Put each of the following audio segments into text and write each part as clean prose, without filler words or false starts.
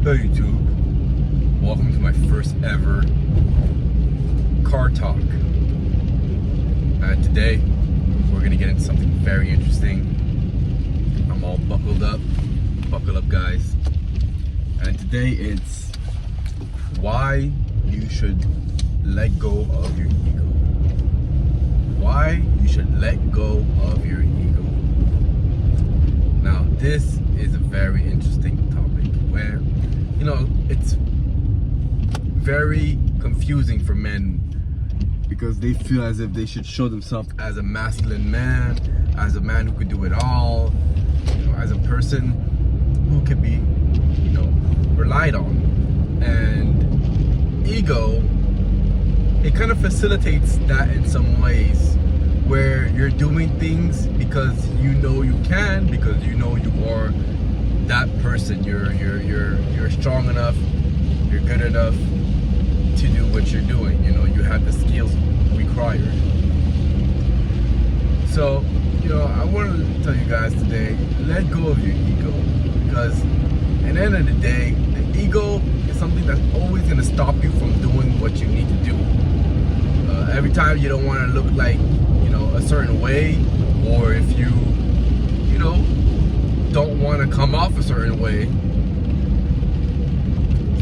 Hey YouTube, welcome to my first ever car talk. Today we're gonna get into something very interesting. I'm all buckled up. Buckle up, guys. And today it's why you should let go of your ego. Why you should let go of your ego. Now, this is a very interesting topic where, it's very confusing for men because they feel as if they should show themselves as a masculine man, as a man who could do it all, as a person who could be, relied on. And ego, it kind of facilitates that in some ways, where you're doing things because you can, because you are that person. You're strong enough, you're good enough to do what you're doing. You have the skills required. So, I wanted to tell you guys today, let go of your ego, because at the end of the day, the ego is something that's always going to stop you from doing what you need to do. Every time you don't want to look like, a certain way, or if you don't want to come off a certain way,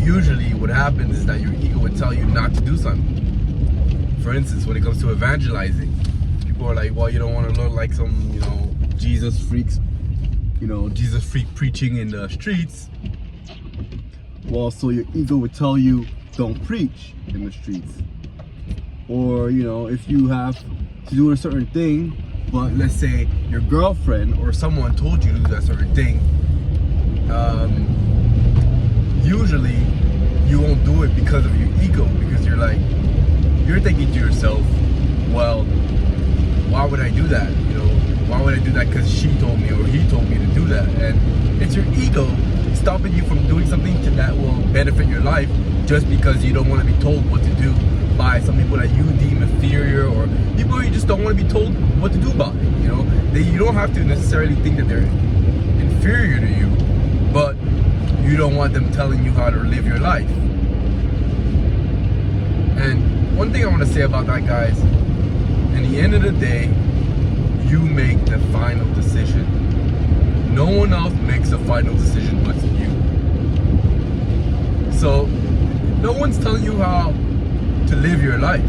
usually what happens is that your ego would tell you not to do something. For instance, when it comes to evangelizing, people are like, well, you don't want to look like some, Jesus freak preaching in the streets. Well, so your ego would tell you, don't preach in the streets. Or, if you have to do a certain thing, but let's say your girlfriend or someone told you to do that certain thing, usually you won't do it because of your ego, because you're thinking to yourself, well, why would I do that? Why would I do that because she told me or he told me to do that? And it's your ego stopping you from doing something that will benefit your life just because you don't want to be told what to do by some people that you deem inferior, or people you just don't want to be told what to do about it. You don't have to necessarily think that they're inferior to you, but you don't want them telling you how to live your life. And one thing I want to say about that, guys, in the end of the day, you make the final decision. No one else makes the final decision but you. So no one's telling you how to live your life.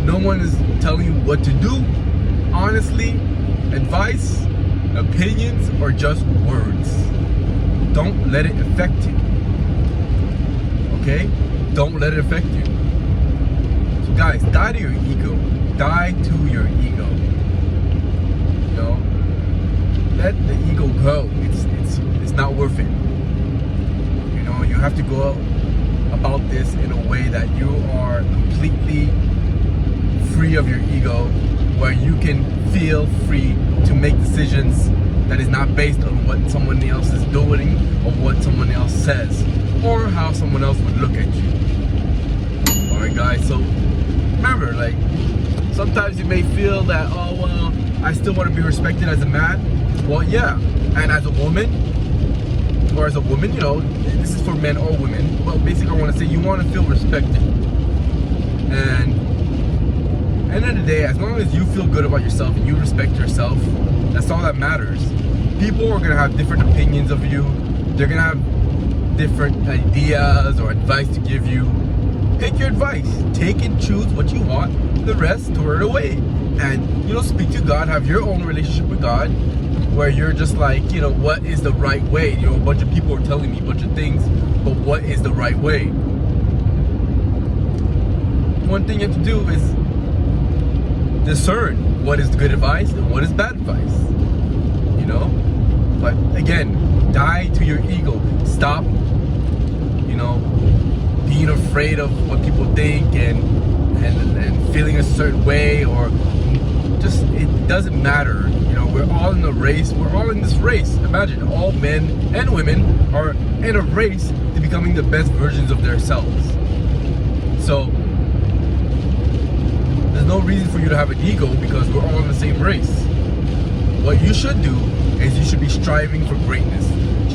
No one is telling you what to do. Honestly, advice, opinions, or just words. Don't let it affect you. Okay? Don't let it affect you. So guys, die to your ego. Die to your ego. Let the ego go. It's not worth it. You have to go about this in a way that you are completely free of your ego, where you can feel free to make decisions that is not based on what someone else is doing or what someone else says or how someone else would look at you. Alright guys, so remember, sometimes you may feel that, oh well, I still want to be respected as a man. Well, yeah, and as a woman, this is for men or women, but basically I want to say you want to feel respected. And at the end of the day, as long as you feel good about yourself and you respect yourself, that's all that matters. People are going to have different opinions of you. They're going to have different ideas or advice to give you. Take your advice. Take and choose what you want. The rest, throw it away. And, speak to God. Have your own relationship with God, where you're just like, what is the right way? A bunch of people are telling me a bunch of things, but what is the right way? One thing you have to do is discern what is good advice and what is bad advice. But again, die to your ego. Stop, being afraid of what people think and feeling a certain way, or just, it doesn't matter. We're all in a race. We're all in this race. Imagine all men and women are in a race to becoming the best versions of themselves. So there's no reason for you to have an ego, because we're all in the same race. What you should do is you should be striving for greatness.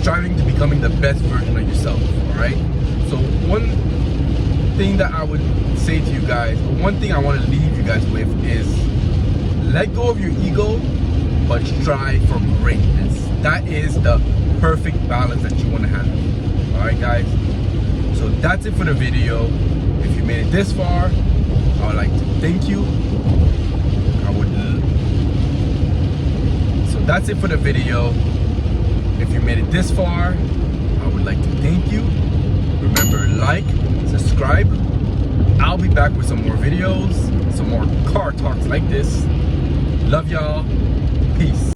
striving to becoming the best version of yourself. All right. So one thing that I would say to you guys, one thing I want to leave you guys with is let go of your ego, but strive for greatness. That is the perfect balance that you want to have. All right, guys. So that's it for the video. If you made it this far, I would like to thank you. So that's it for the video. If you made it this far, I would like to thank you. Remember, like, subscribe. I'll be back with some more videos, some more car talks like this. Love y'all. Peace.